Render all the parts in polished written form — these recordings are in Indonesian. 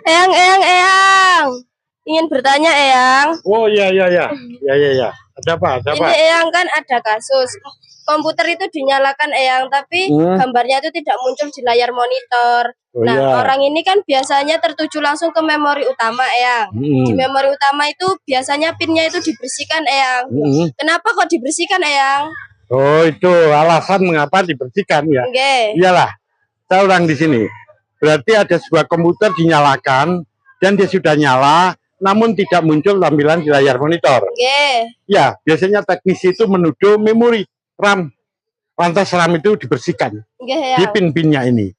Eyang. Ingin bertanya, Eyang. Oh iya. Ada apa? Ini Eyang kan ada kasus. Komputer itu dinyalakan Eyang, tapi gambarnya itu tidak muncul di layar monitor. Orang ini kan biasanya tertuju langsung ke memori utama Eyang. Di memori utama itu biasanya pinnya itu dibersihkan Eyang. Kenapa kok dibersihkan Eyang? Oh, itu alasan mengapa dibersihkan ya. Iyalah, saya ulang di sini. Berarti ada sebuah komputer dinyalakan dan dia sudah nyala, namun tidak muncul tampilan di layar monitor. Ya, biasanya teknisi itu menuduh memori RAM. Lantas RAM itu dibersihkan di pin-pinnya ini.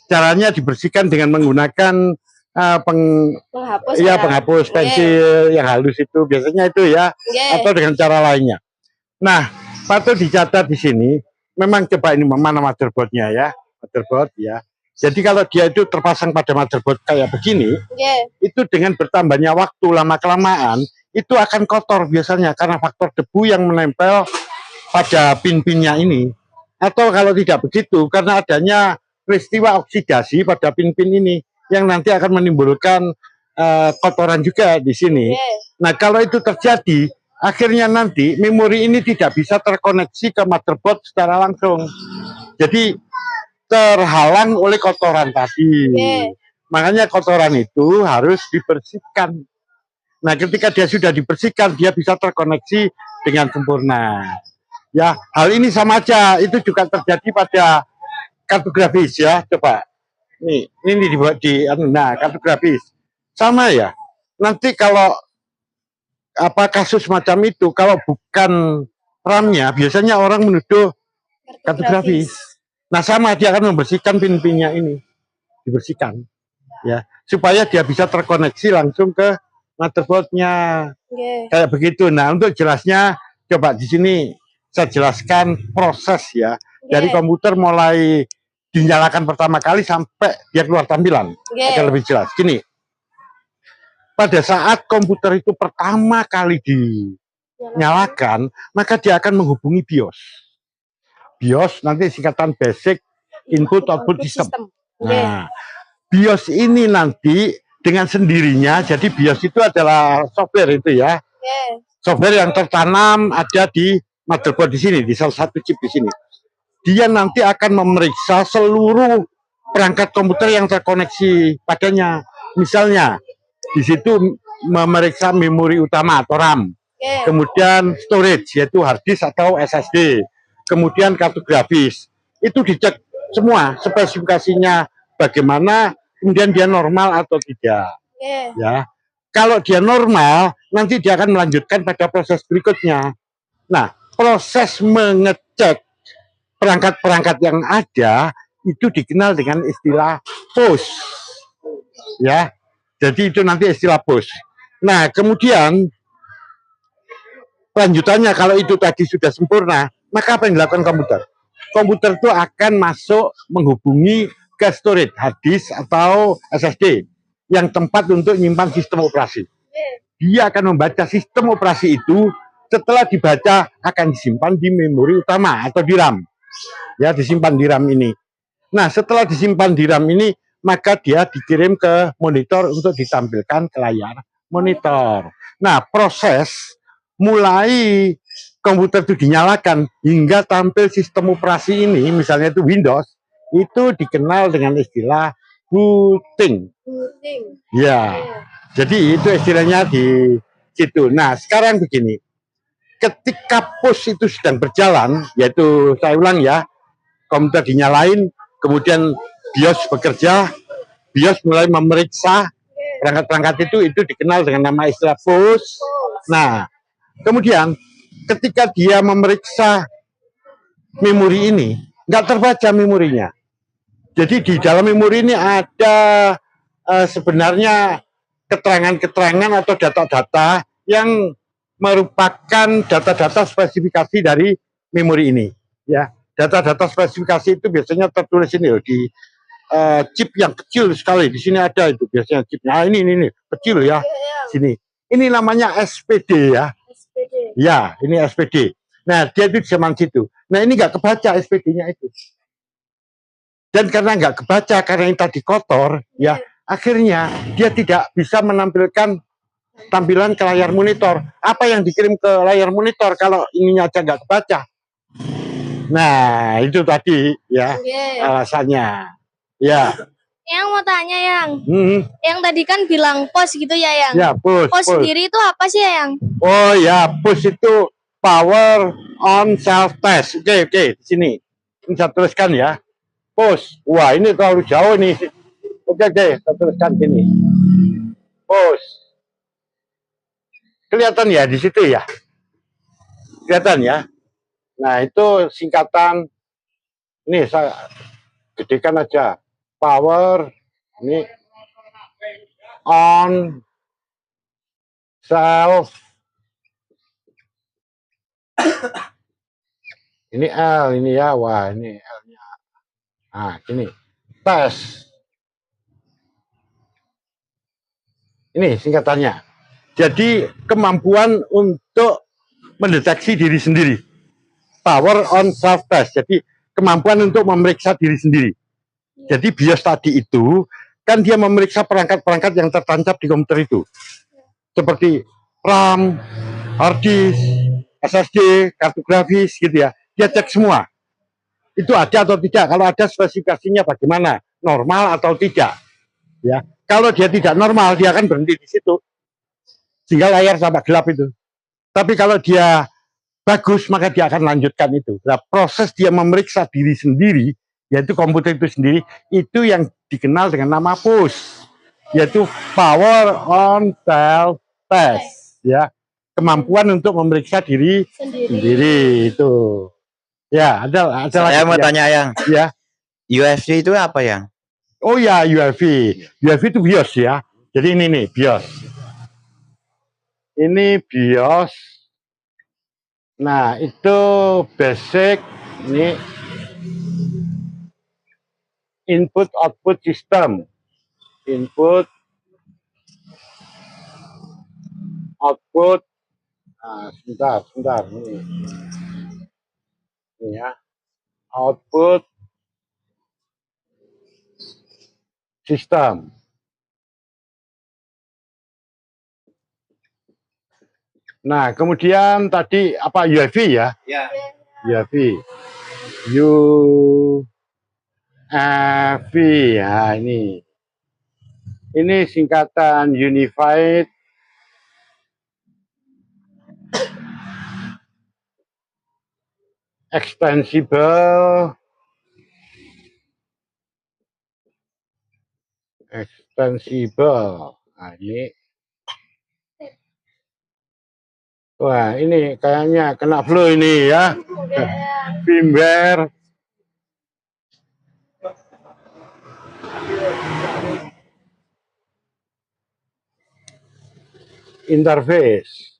Caranya dibersihkan dengan menggunakan penghapus pensil yang halus itu, biasanya itu ya, atau dengan cara lainnya. Nah, patut dicatat di sini, memang coba ini mana motherboardnya ya, motherboard ya. Jadi kalau dia itu terpasang pada motherboard kayak begini, itu dengan bertambahnya waktu lama-kelamaan, itu akan kotor biasanya karena faktor debu yang menempel pada pin-pinnya ini. Atau kalau tidak begitu, karena adanya peristiwa oksidasi pada pin-pin ini, yang nanti akan menimbulkan kotoran juga di sini. Nah, kalau itu terjadi, akhirnya nanti memori ini tidak bisa terkoneksi ke motherboard secara langsung. Jadi terhalang oleh kotoran tadi. Makanya kotoran itu harus dibersihkan. Nah, ketika dia sudah dibersihkan, dia bisa terkoneksi dengan sempurna. Ya, hal ini sama aja. Itu juga terjadi pada kartu grafis ya. Coba. Nih, ini dibuat di kartu grafis. Sama ya. Nanti kalau kasus macam itu, kalau bukan RAM-nya, biasanya orang menuduh kartu grafis. Nah, sama dia akan membersihkan pin-pinnya ini, dibersihkan, ya, supaya dia bisa terkoneksi langsung ke motherboardnya, kayak begitu. Nah, untuk jelasnya, coba di sini saya jelaskan proses ya, dari komputer mulai dinyalakan pertama kali sampai dia keluar tampilan, agar lebih jelas. Gini, pada saat komputer itu pertama kali dinyalakan, maka dia akan menghubungi BIOS. BIOS nanti singkatan Basic Input Output System. Nah, BIOS ini nanti dengan sendirinya, jadi BIOS itu adalah software itu ya. Software yang tertanam ada di motherboard di sini, di salah satu chip di sini. Dia nanti akan memeriksa seluruh perangkat komputer yang terkoneksi padanya. Misalnya, di situ memeriksa memori utama atau RAM. Kemudian storage, yaitu hard disk atau SSD. Kemudian kartu grafis, itu dicek semua spesifikasinya bagaimana, kemudian dia normal atau tidak. Ya, kalau dia normal, nanti dia akan melanjutkan pada proses berikutnya. Nah, proses mengecek perangkat-perangkat yang ada itu dikenal dengan istilah POS. Ya, jadi itu nanti istilah POS. Nah, kemudian lanjutannya kalau itu tadi sudah sempurna, maka apa yang dilakukan komputer? Komputer itu akan masuk menghubungi ke storage, hard disk atau SSD, yang tempat untuk menyimpan sistem operasi. Dia akan membaca sistem operasi itu, setelah dibaca akan disimpan di memori utama atau di RAM. Ya, disimpan di RAM ini. Nah, setelah disimpan di RAM ini, maka dia dikirim ke monitor untuk ditampilkan ke layar monitor. Nah, proses mulai komputer itu dinyalakan hingga tampil sistem operasi ini, misalnya itu Windows, itu dikenal dengan istilah booting. Ya, jadi itu istilahnya di situ. Nah, sekarang begini, ketika POS itu sedang berjalan, yaitu saya ulang ya, komputer dinyalain, kemudian BIOS bekerja, BIOS mulai memeriksa perangkat-perangkat itu dikenal dengan nama istilah POS. Nah, kemudian ketika dia memeriksa memori ini, nggak terbaca memorinya. Jadi di dalam memori ini ada sebenarnya keterangan-keterangan atau data-data yang merupakan data-data spesifikasi dari memori ini. Ya, data-data spesifikasi itu biasanya tertulis ini loh, di chip yang kecil sekali. Di sini ada itu biasanya chipnya. Nah, ini kecil ya. Sini. Ini namanya SPD ya. Ya, ini SPD. Nah, dia itu di zaman situ. Nah, ini nggak kebaca SPD-nya itu. Dan karena nggak kebaca, karena yang tadi kotor, ya, akhirnya dia tidak bisa menampilkan tampilan ke layar monitor. Apa yang dikirim ke layar monitor kalau ininya aja nggak kebaca? Nah, itu tadi ya alasannya. Ya. Yang mau tanya yang tadi kan bilang push gitu ya Ya, push. Push sendiri itu apa sih ya Oh ya, push itu power on self test. Oke, di sini. Ini saya tuliskan ya. Push. Wah, ini terlalu jauh nih. Oke, saya tuliskan gini. Push. Kelihatan ya di situ ya. Kelihatan ya. Nah, itu singkatan. Ini saya gedekan aja. Power ini on self. Ini L ini ya. Wah, ini L-nya. Nah, gini. Tes. Ini singkatannya. Jadi kemampuan untuk mendeteksi diri sendiri. Power on self test. Jadi kemampuan untuk memeriksa diri sendiri. Jadi BIOS tadi itu kan dia memeriksa perangkat-perangkat yang tertancap di komputer itu. Seperti RAM, hard disk, SSD, kartu grafis gitu ya. Dia cek semua. Itu ada atau tidak? Kalau ada spesifikasinya bagaimana? Normal atau tidak? Ya. Kalau dia tidak normal, dia akan berhenti di situ. Sehingga layar sampai gelap itu. Tapi kalau dia bagus, maka dia akan lanjutkan itu. Nah, proses dia memeriksa diri sendiri, yaitu komputer itu sendiri, itu yang dikenal dengan nama push, yaitu power on self test, ya, kemampuan untuk memeriksa diri sendiri itu. Ya, ada saya mau tanya yang ya, UFI itu apa yang? Oh ya, UFI itu BIOS ya. Jadi ini nih BIOS. Ini BIOS. Nah, itu basic ini input output system. Input output. Nah, sebentar ini. Ini ya. Output system. Nah, kemudian tadi apa UEFI ya? Ya. UEFI. UEFI ya ini. Ini singkatan Unified Extensible Nah, ini. Wah, ini kayaknya kena flu ini ya. Firmware interface.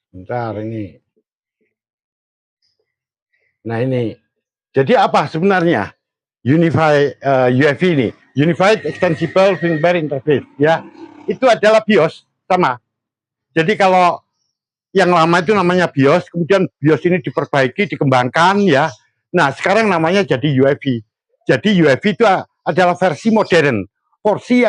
Bentar ini. Nah, ini. Jadi apa sebenarnya UEFI ini? Unified Extensible Firmware Interface ya. Itu adalah BIOS sama. Jadi kalau yang lama itu namanya BIOS, kemudian BIOS ini diperbaiki, dikembangkan ya. Nah, sekarang namanya jadi UEFI. Jadi UEFI itu adalah versi modern, versi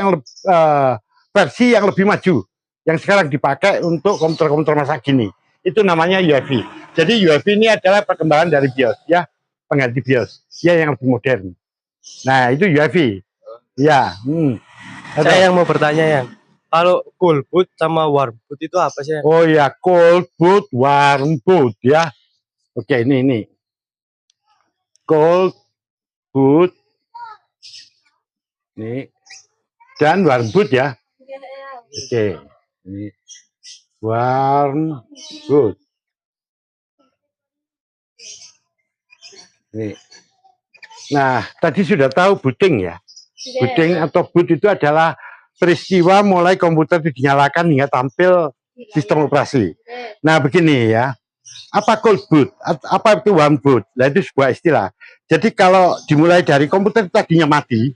yang lebih maju, yang sekarang dipakai untuk komputer-komputer masa kini. Itu namanya UEFI. Jadi UEFI ini adalah perkembangan dari BIOS ya, pengganti BIOS ya yang lebih modern. Nah, itu UEFI. Ya. Saya yang mau bertanya ya. Kalau cold boot sama warm boot itu apa sih? Oh ya, cold boot, warm boot ya. Oke, ini. Cold boot. Ini. Dan warm boot ya. Oke. Ini. Warm boot. Ini. Nah, tadi sudah tahu booting ya. Booting atau boot itu adalah peristiwa mulai komputer itu dinyalakan hingga tampil sistem operasi. Nah, begini ya. Apa cold boot? Apa itu warm boot? Nah, itu sebuah istilah. Jadi kalau dimulai dari komputer tadinya mati,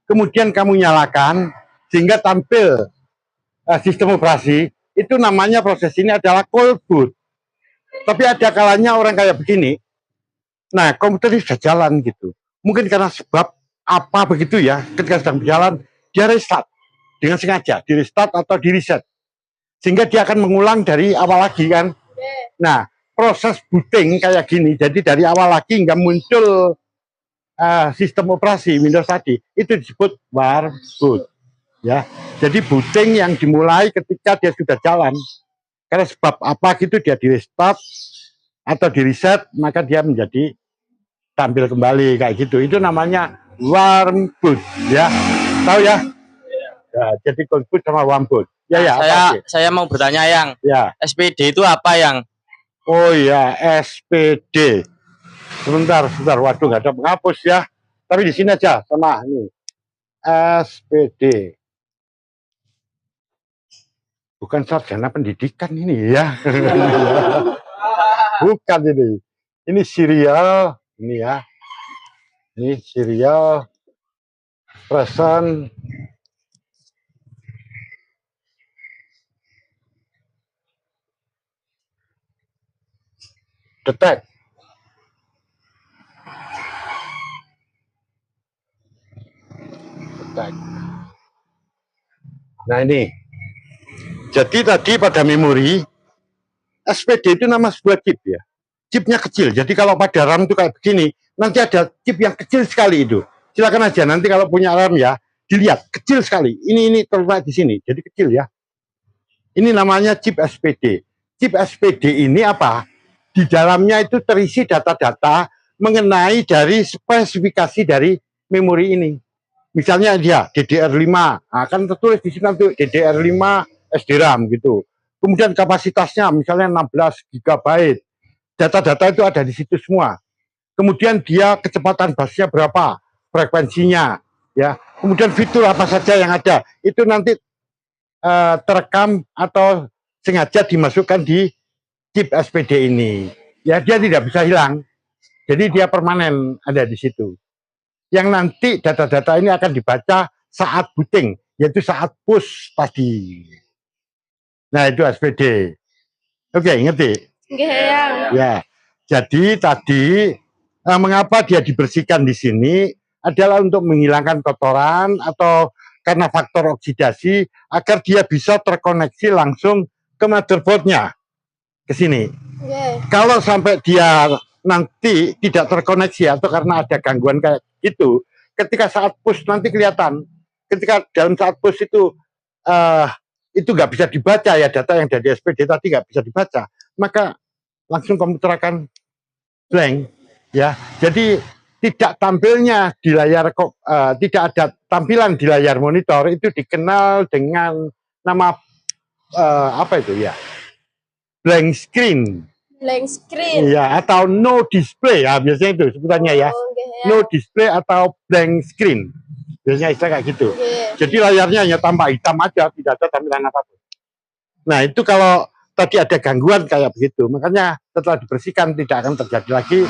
kemudian kamu nyalakan sehingga tampil sistem operasi, itu namanya proses ini adalah cold boot. Tapi ada kalanya orang kayak begini, nah komputer ini sudah jalan gitu. Mungkin karena sebab apa begitu ya, ketika sedang berjalan dia restart dengan sengaja, di restart atau di reset, sehingga dia akan mengulang dari awal lagi kan. Nah, proses booting kayak gini, jadi dari awal lagi hingga muncul sistem operasi Windows tadi, itu disebut warm boot ya. Jadi booting yang dimulai ketika dia sudah jalan, karena sebab apa gitu dia di restart atau di reset, maka dia menjadi tampil kembali kayak gitu. Itu namanya warm boot ya, tahu ya? Ya, jadi cold boot sama warm boot. Ya, ya. Saya mau bertanya yang, ya. SPD itu apa yang? Oh ya, SPD. Sebentar. Waduh, nggak ada penghapus ya. Tapi di sini aja sama ini. SPD. Bukan sarjana pendidikan ini ya. Bukan ini. Ini serial, ini ya. Ini serial present detect. Nah ini. Jadi tadi pada memori SPD itu nama sebuah chip ya. Chipnya kecil. Jadi kalau pada RAM itu kayak begini, nanti ada chip yang kecil sekali itu. Silakan aja nanti kalau punya RAM ya, dilihat kecil sekali. Ini terlihat di sini. Jadi kecil ya. Ini namanya chip SPD. Chip SPD ini apa? Di dalamnya itu terisi data-data mengenai dari spesifikasi dari memori ini. Misalnya dia DDR5, akan tertulis di sini nanti DDR5 SDRAM gitu. Kemudian kapasitasnya misalnya 16 GB. Data-data itu ada di situ semua. Kemudian dia kecepatan busnya berapa, frekuensinya, ya. Kemudian fitur apa saja yang ada, itu nanti terekam atau sengaja dimasukkan di chip SPD ini. Ya, dia tidak bisa hilang. Jadi dia permanen ada di situ. Yang nanti data-data ini akan dibaca saat booting, yaitu saat push tadi. Nah, itu SPD. Oke, ngerti? Ya. Jadi tadi mengapa dia dibersihkan di sini adalah untuk menghilangkan kotoran atau karena faktor oksidasi agar dia bisa terkoneksi langsung ke motherboardnya ke sini. Kalau sampai dia nanti tidak terkoneksi atau karena ada gangguan kayak gitu, ketika saat push nanti kelihatan. Ketika dalam saat push itu nggak bisa dibaca ya, data yang dari SPD tadi nggak bisa dibaca, maka langsung komputer akan blank ya. Jadi tidak tampilnya di layar tidak ada tampilan di layar monitor itu dikenal dengan nama apa itu ya, blank screen. Blank screen. Iya, atau no display ya, biasanya itu sebutannya ya. No display atau blank screen. Biasanya istilah kayak gitu. Jadi layarnya hanya tampak hitam aja, tidak ada tampilan apapun. Nah, itu kalau tadi ada gangguan kayak begitu, makanya setelah dibersihkan tidak akan terjadi lagi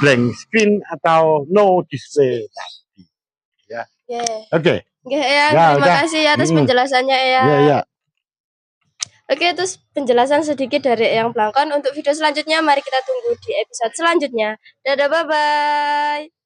blank screen atau no display tadi. Ya. Oke. Terima kasih atas penjelasannya ya. Iya. Oke, terus penjelasan sedikit dari Eyang Blangkon. Untuk video selanjutnya, mari kita tunggu di episode selanjutnya. Dadah, bye-bye.